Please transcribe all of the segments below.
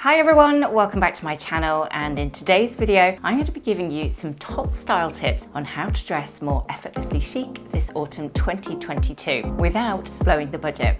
Hi everyone, welcome back to my channel, and in today's video I'm going to be giving you some top style tips on how to dress more effortlessly chic this autumn 2022 without blowing the budget.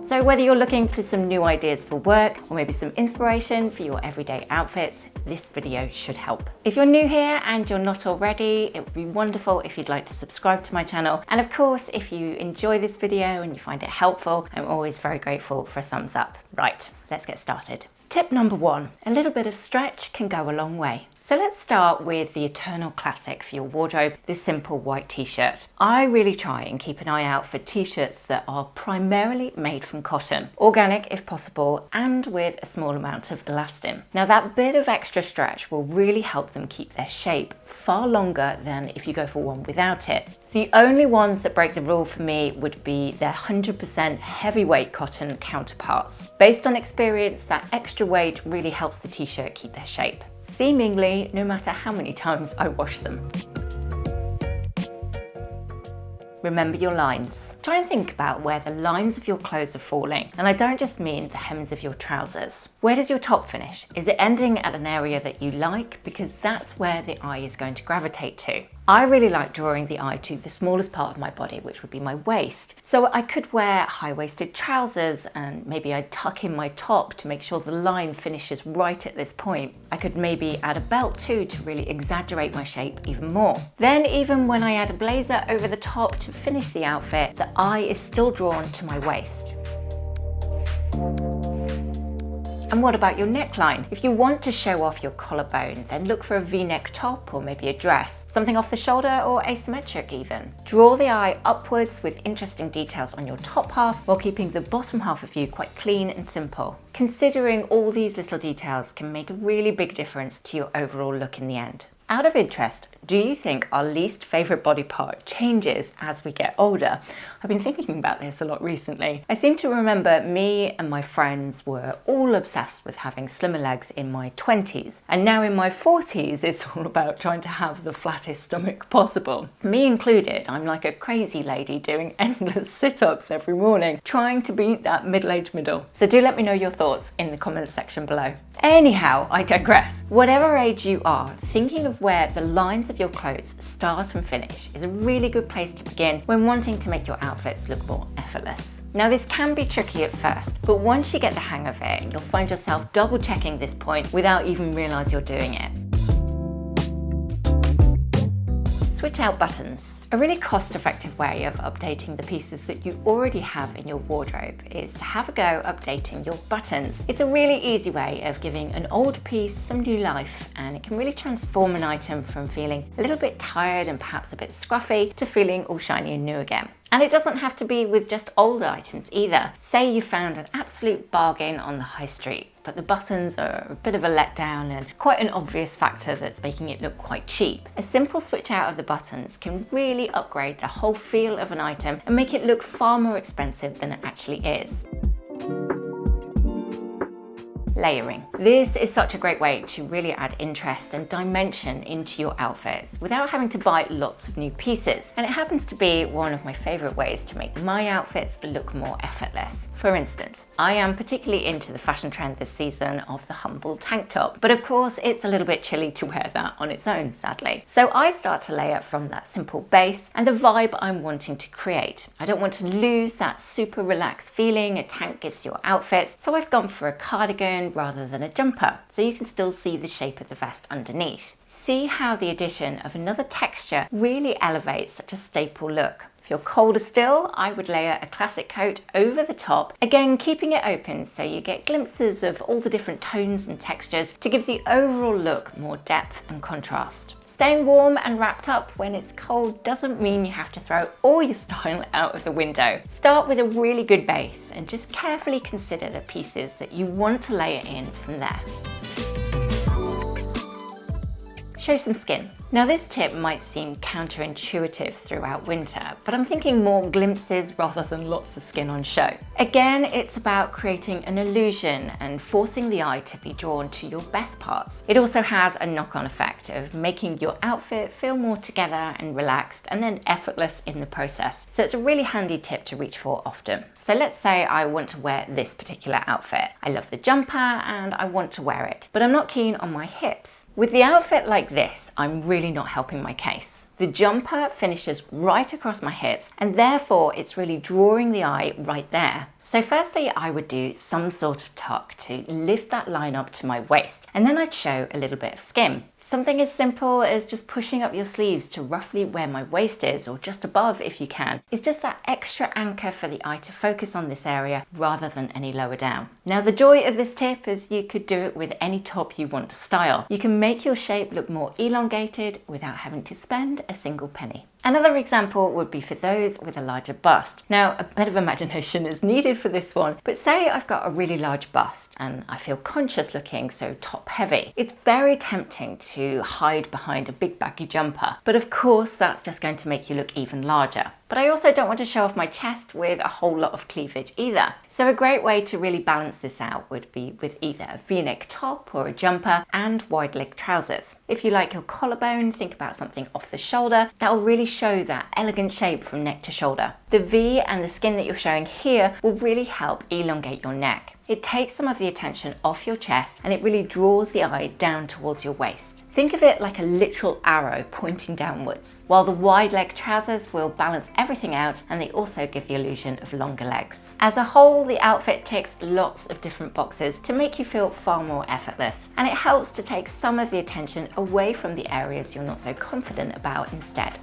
So whether you're looking for some new ideas for work or maybe some inspiration for your everyday outfits, this video should help. If you're new here and you're not already, it would be wonderful if you'd like to subscribe to my channel. And of course, if you enjoy this video and you find it helpful, I'm always very grateful for a thumbs up. Right, let's get started. Tip number one, a little bit of stretch can go a long way. So let's start with the eternal classic for your wardrobe, this simple white t-shirt. I really try and keep an eye out for t-shirts that are primarily made from cotton, organic if possible, and with a small amount of elastin. Now that bit of extra stretch will really help them keep their shape far longer than if you go for one without it. The only ones that break the rule for me would be their 100% heavyweight cotton counterparts. Based on experience, that extra weight really helps the t-shirt keep their shape, seemingly no matter how many times I wash them. Remember your lines. Try and think about where the lines of your clothes are falling. And I don't just mean the hems of your trousers. Where does your top finish? Is it ending at an area that you like? Because that's where the eye is going to gravitate to. I really like drawing the eye to the smallest part of my body, which would be my waist. So I could wear high-waisted trousers and maybe I'd tuck in my top to make sure the line finishes right at this point. I could maybe add a belt too to really exaggerate my shape even more. Then even when I add a blazer over the top to finish the outfit, the eye is still drawn to my waist. And what about your neckline? If you want to show off your collarbone, then look for a V-neck top or maybe a dress, something off the shoulder or asymmetric even. Draw the eye upwards with interesting details on your top half while keeping the bottom half of you quite clean and simple. Considering all these little details can make a really big difference to your overall look in the end. Out of interest, do you think our least favorite body part changes as we get older? I've been thinking about this a lot recently. I seem to remember me and my friends were all obsessed with having slimmer legs in my 20s. And now in my 40s, it's all about trying to have the flattest stomach possible. Me included, I'm like a crazy lady doing endless sit-ups every morning, trying to beat that middle-aged middle. So do let me know your thoughts in the comment section below. Anyhow, I digress. Whatever age you are, thinking of where the lines of your clothes start and finish is a really good place to begin when wanting to make your outfits look more effortless. Now this can be tricky at first, but once you get the hang of it, you'll find yourself double checking this point without even realize you're doing it. Switch out buttons. A really cost-effective way of updating the pieces that you already have in your wardrobe is to have a go updating your buttons. It's a really easy way of giving an old piece some new life, and it can really transform an item from feeling a little bit tired and perhaps a bit scruffy to feeling all shiny and new again. And it doesn't have to be with just old items either. Say you found an absolute bargain on the high street, but the buttons are a bit of a letdown and quite an obvious factor that's making it look quite cheap. A simple switch out of the buttons can really upgrade the whole feel of an item and make it look far more expensive than it actually is. Layering. This is such a great way to really add interest and dimension into your outfits without having to buy lots of new pieces. And it happens to be one of my favorite ways to make my outfits look more effortless. For instance, I am particularly into the fashion trend this season of the humble tank top, but of course it's a little bit chilly to wear that on its own, sadly. So I start to layer from that simple base and the vibe I'm wanting to create. I don't want to lose that super relaxed feeling a tank gives your outfits, so I've gone for a cardigan rather than a jumper, so you can still see the shape of the vest underneath. See how the addition of another texture really elevates such a staple look. If you're colder still, I would layer a classic coat over the top, again keeping it open so you get glimpses of all the different tones and textures to give the overall look more depth and contrast. Staying warm and wrapped up when it's cold doesn't mean you have to throw all your style out of the window. Start with a really good base and just carefully consider the pieces that you want to layer in from there. Show some skin. Now this tip might seem counterintuitive throughout winter, but I'm thinking more glimpses rather than lots of skin on show. Again, it's about creating an illusion and forcing the eye to be drawn to your best parts. It also has a knock-on effect of making your outfit feel more together and relaxed and then effortless in the process. So it's a really handy tip to reach for often. So let's say I want to wear this particular outfit. I love the jumper and I want to wear it, but I'm not keen on my hips. With the outfit like this, I'm really not helping my case. The jumper finishes right across my hips and therefore it's really drawing the eye right there. So firstly, I would do some sort of tuck to lift that line up to my waist, and then I'd show a little bit of skin. Something as simple as just pushing up your sleeves to roughly where my waist is, or just above if you can. It's just that extra anchor for the eye to focus on this area rather than any lower down. Now the joy of this tip is you could do it with any top you want to style. You can make your shape look more elongated without having to spend a single penny. Another example would be for those with a larger bust. Now, a bit of imagination is needed for this one, but say I've got a really large bust and I feel conscious looking, so top heavy. It's very tempting to hide behind a big baggy jumper, but of course that's just going to make you look even larger. But I also don't want to show off my chest with a whole lot of cleavage either. So a great way to really balance this out would be with either a V-neck top or a jumper and wide leg trousers. If you like your collarbone, think about something off the shoulder that will really show that elegant shape from neck to shoulder. The V and the skin that you're showing here will really help elongate your neck. It takes some of the attention off your chest and it really draws the eye down towards your waist. Think of it like a literal arrow pointing downwards, while the wide leg trousers will balance everything out and they also give the illusion of longer legs. As a whole, the outfit ticks lots of different boxes to make you feel far more effortless, and it helps to take some of the attention away from the areas you're not so confident about instead.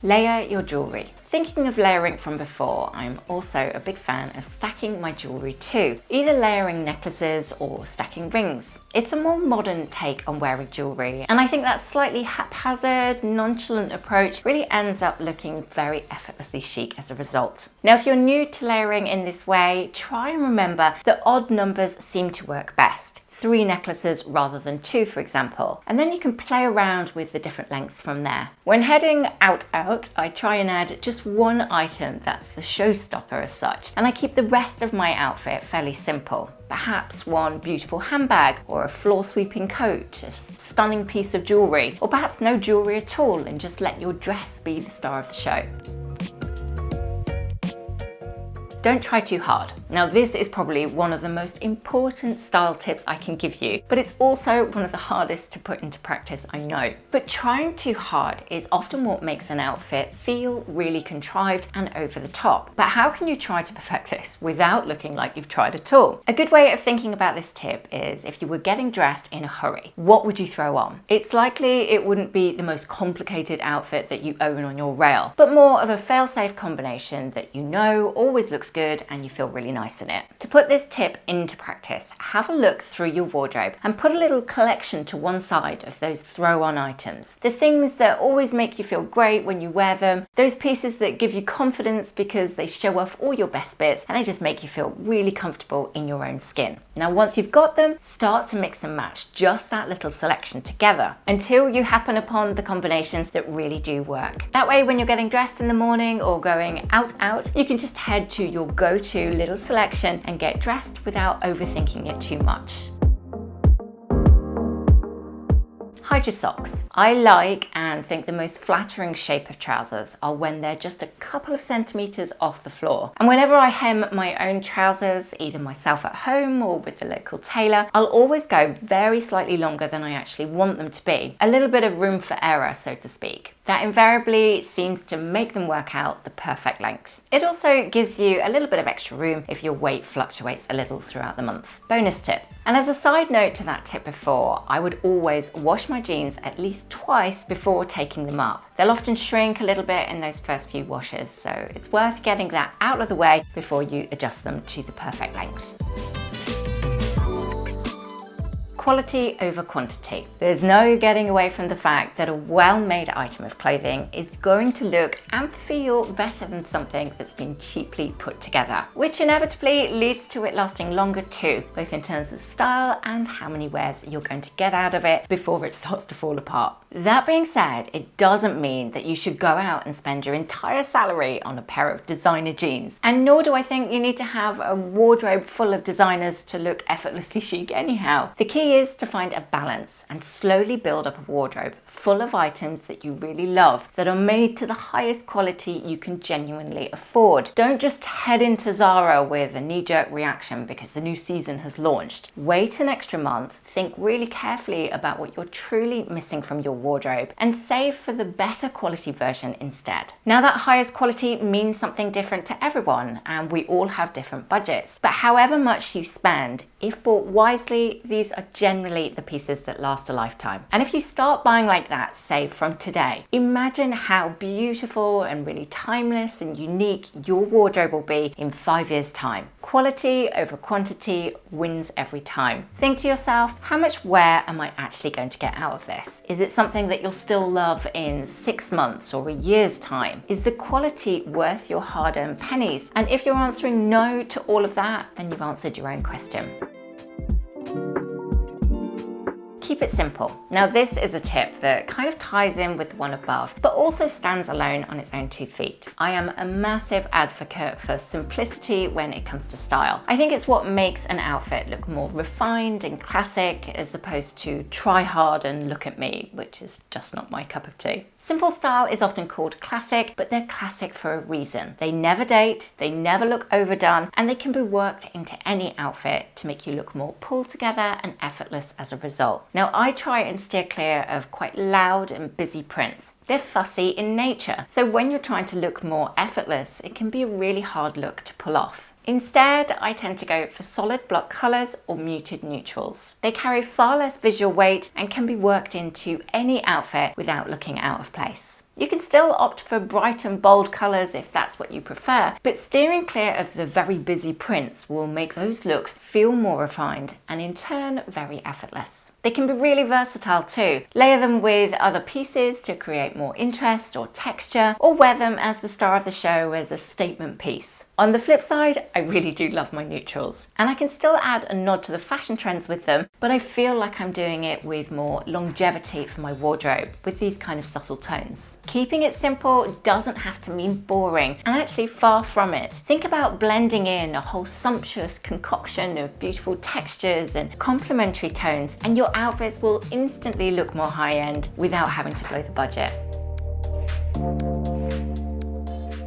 Layer your jewellery. Thinking of layering from before, I'm also a big fan of stacking my jewellery too, either layering necklaces or stacking rings. It's a more modern take on wearing jewellery, and I think that slightly haphazard, nonchalant approach really ends up looking very effortlessly chic as a result. Now, if you're new to layering in this way, try and remember that odd numbers seem to work best. 3 necklaces rather than 2, for example, and then you can play around with the different lengths from there. When heading out, I try and add just one item that's the showstopper as such, and I keep the rest of my outfit fairly simple. Perhaps one beautiful handbag or a floor sweeping coat, a stunning piece of jewellery, or perhaps no jewellery at all and just let your dress be the star of the show. Don't try too hard. Now, this is probably one of the most important style tips I can give you, but it's also one of the hardest to put into practice, I know. But trying too hard is often what makes an outfit feel really contrived and over the top. But how can you try to perfect this without looking like you've tried at all? A good way of thinking about this tip is if you were getting dressed in a hurry, what would you throw on? It's likely it wouldn't be the most complicated outfit that you own on your rail, but more of a fail-safe combination that you know always looks good and you feel really nice in it. To put this tip into practice, have a look through your wardrobe and put a little collection to one side of those throw-on items. The things that always make you feel great when you wear them, those pieces that give you confidence because they show off all your best bits and they just make you feel really comfortable in your own skin. Now, once you've got them, start to mix and match just that little selection together until you happen upon the combinations that really do work. That way, when you're getting dressed in the morning or going out, you can just head to your go-to little selection and get dressed without overthinking it too much. Hide your socks. I like and think the most flattering shape of trousers are when they're just a couple of centimeters off the floor. And whenever I hem my own trousers, either myself at home or with the local tailor, I'll always go very slightly longer than I actually want them to be. A little bit of room for error, so to speak. That invariably seems to make them work out the perfect length. It also gives you a little bit of extra room if your weight fluctuates a little throughout the month. Bonus tip. And as a side note to that tip before, I would always wash my jeans at least twice before taking them up. They'll often shrink a little bit in those first few washes, so it's worth getting that out of the way before you adjust them to the perfect length. Quality over quantity. There's no getting away from the fact that a well-made item of clothing is going to look and feel better than something that's been cheaply put together, which inevitably leads to it lasting longer too, both in terms of style and how many wears you're going to get out of it before it starts to fall apart. That being said, it doesn't mean that you should go out and spend your entire salary on a pair of designer jeans, and nor do I think you need to have a wardrobe full of designers to look effortlessly chic anyhow. The key is to find a balance and slowly build up a wardrobe full of items that you really love, that are made to the highest quality you can genuinely afford. Don't just head into Zara with a knee-jerk reaction because the new season has launched. Wait an extra month, think really carefully about what you're truly missing from your wardrobe, and save for the better quality version instead. Now, that highest quality means something different to everyone, and we all have different budgets. But however much you spend, if bought wisely, these are generally the pieces that last a lifetime. And if you start buying like that, say from today, imagine how beautiful and really timeless and unique your wardrobe will be in 5 years' time. Quality over quantity wins every time. Think to yourself, how much wear am I actually going to get out of this? Is it something that you'll still love in 6 months or a year's time? Is the quality worth your hard-earned pennies? And if you're answering no to all of that, then you've answered your own question. Keep it simple. Now, this is a tip that kind of ties in with the one above, but also stands alone on its own 2 feet. I am a massive advocate for simplicity when it comes to style. I think it's what makes an outfit look more refined and classic, as opposed to try hard and look at me, which is just not my cup of tea. Simple style is often called classic, but they're classic for a reason. They never date, they never look overdone, and they can be worked into any outfit to make you look more pulled together and effortless as a result. Now, I try and steer clear of quite loud and busy prints. They're fussy in nature, so when you're trying to look more effortless, it can be a really hard look to pull off. Instead, I tend to go for solid block colours or muted neutrals. They carry far less visual weight and can be worked into any outfit without looking out of place. You can still opt for bright and bold colours if that's what you prefer, but steering clear of the very busy prints will make those looks feel more refined and in turn very effortless. They can be really versatile too. Layer them with other pieces to create more interest or texture, or wear them as the star of the show as a statement piece. On the flip side, I really do love my neutrals, and I can still add a nod to the fashion trends with them, but I feel like I'm doing it with more longevity for my wardrobe with these kind of subtle tones. Keeping it simple doesn't have to mean boring, and actually far from it. Think about blending in a whole sumptuous concoction of beautiful textures and complementary tones, and your outfits will instantly look more high-end without having to blow the budget.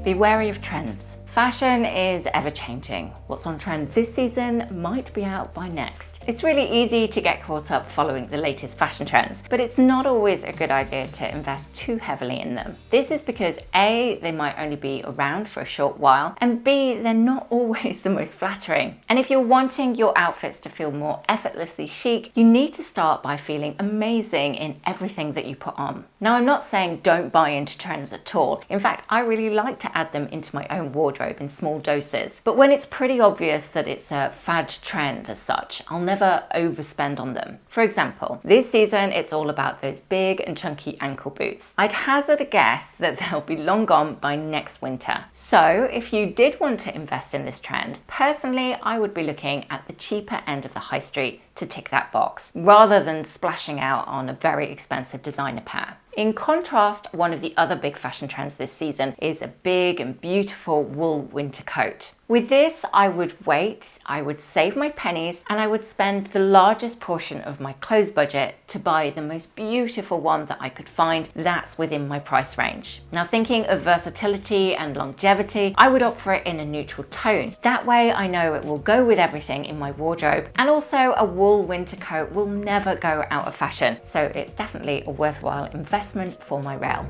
Be wary of trends. Fashion is ever-changing. What's on trend this season might be out by next. It's really easy to get caught up following the latest fashion trends, but it's not always a good idea to invest too heavily in them. This is because A, they might only be around for a short while, and B, they're not always the most flattering. And if you're wanting your outfits to feel more effortlessly chic, you need to start by feeling amazing in everything that you put on. Now, I'm not saying don't buy into trends at all. In fact, I really like to add them into my own wardrobe in small doses. But when it's pretty obvious that it's a fad trend as such, I'll never overspend on them. For example, this season it's all about those big and chunky ankle boots. I'd hazard a guess that they'll be long gone by next winter. So if you did want to invest in this trend, personally I would be looking at the cheaper end of the high street to tick that box, rather than splashing out on a very expensive designer pair. In contrast, one of the other big fashion trends this season is a big and beautiful wool winter coat. With this, I would wait, I would save my pennies, and I would spend the largest portion of my clothes budget to buy the most beautiful one that I could find that's within my price range. Now, thinking of versatility and longevity, I would opt for it in a neutral tone. That way I know it will go with everything in my wardrobe, and also a wool winter coat will never go out of fashion, so it's definitely a worthwhile investment for my rail.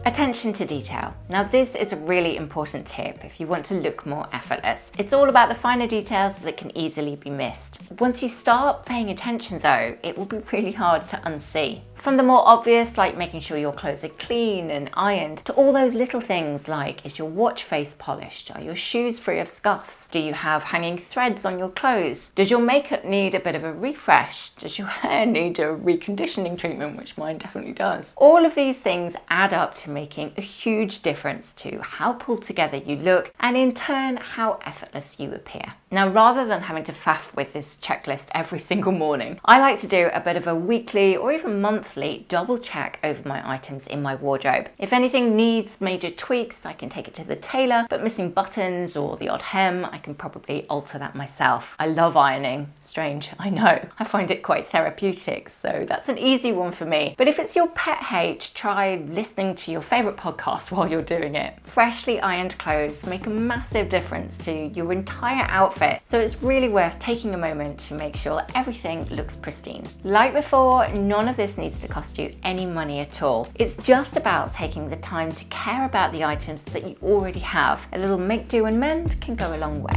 Attention to detail. Now, this is a really important tip if you want to look more effortless. It's all about the finer details that can easily be missed. Once you start paying attention though, it will be really hard to unsee. From the more obvious, like making sure your clothes are clean and ironed, to all those little things like, is your watch face polished? Are your shoes free of scuffs? Do you have hanging threads on your clothes? Does your makeup need a bit of a refresh? Does your hair need a reconditioning treatment, which mine definitely does? All of these things add up to making a huge difference to how pulled together you look, and in turn, how effortless you appear. Now, rather than having to faff with this checklist every single morning, I like to do a bit of a weekly or even monthly double check over my items in my wardrobe. If anything needs major tweaks, I can take it to the tailor, but missing buttons or the odd hem, I can probably alter that myself. I love ironing. Strange, I know. I find it quite therapeutic, so that's an easy one for me. But if it's your pet hate, try listening to your favorite podcast while you're doing it. Freshly ironed clothes make a massive difference to your entire outfit, so it's really worth taking a moment to make sure everything looks pristine. Like before, none of this needs to cost you any money at all. It's just about taking the time to care about the items that you already have. A little make do and mend can go a long way.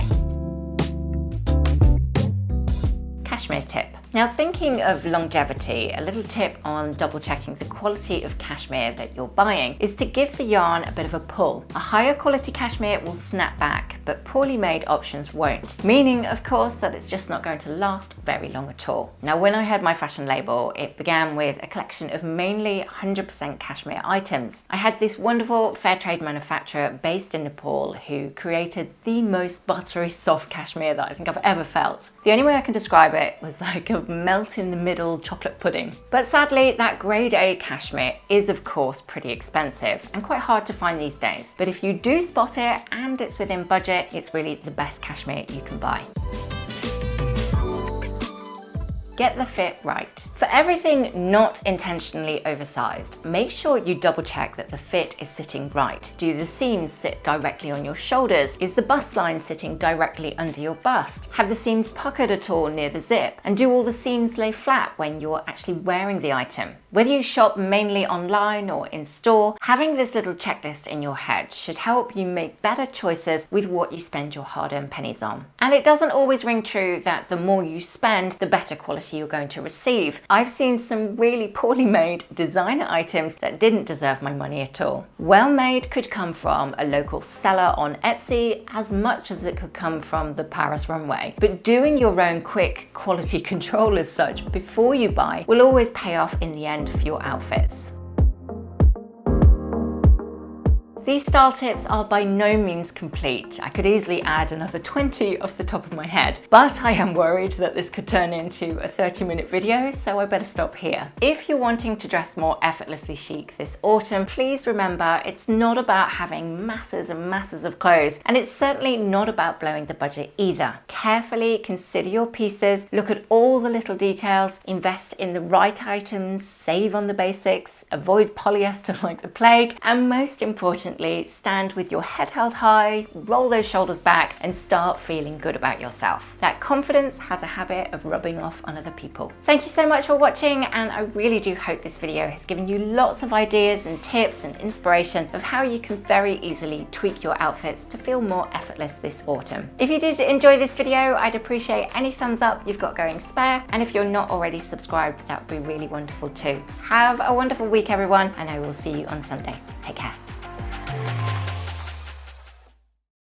Cashmere tip. Now, thinking of longevity, a little tip on double checking the quality of cashmere that you're buying is to give the yarn a bit of a pull. A higher quality cashmere will snap back, but poorly made options won't. Meaning, of course, that it's just not going to last very long at all. Now, when I had my fashion label, it began with a collection of mainly 100% cashmere items. I had this wonderful fair trade manufacturer based in Nepal who created the most buttery soft cashmere that I think I've ever felt. The only way I can describe it was like a melt in the middle chocolate pudding. But sadly, that grade A cashmere is of course pretty expensive and quite hard to find these days. But if you do spot it and it's within budget, it's really the best cashmere you can buy. Get the fit right. For everything not intentionally oversized, make sure you double check that the fit is sitting right. Do the seams sit directly on your shoulders? Is the bust line sitting directly under your bust? Have the seams puckered at all near the zip? And do all the seams lay flat when you're actually wearing the item? Whether you shop mainly online or in store, having this little checklist in your head should help you make better choices with what you spend your hard-earned pennies on. And it doesn't always ring true that the more you spend, the better quality you're going to receive. I've seen some really poorly made designer items that didn't deserve my money at all. Well made could come from a local seller on Etsy as much as it could come from the Paris runway. But doing your own quick quality control as such before you buy will always pay off in the end for your outfits. These style tips are by no means complete. I could easily add another 20 off the top of my head, but I am worried that this could turn into a 30-minute video, so I better stop here. If you're wanting to dress more effortlessly chic this autumn, please remember it's not about having masses and masses of clothes, and it's certainly not about blowing the budget either. Carefully consider your pieces, look at all the little details, invest in the right items, save on the basics, avoid polyester like the plague, and most importantly, stand with your head held high, roll those shoulders back, and start feeling good about yourself. That confidence has a habit of rubbing off on other people. Thank you so much for watching, and I really do hope this video has given you lots of ideas and tips and inspiration of how you can very easily tweak your outfits to feel more effortless this autumn. If you did enjoy this video, I'd appreciate any thumbs up you've got going spare, and if you're not already subscribed, that would be really wonderful too. Have a wonderful week, everyone, and I will see you on Sunday. Take care.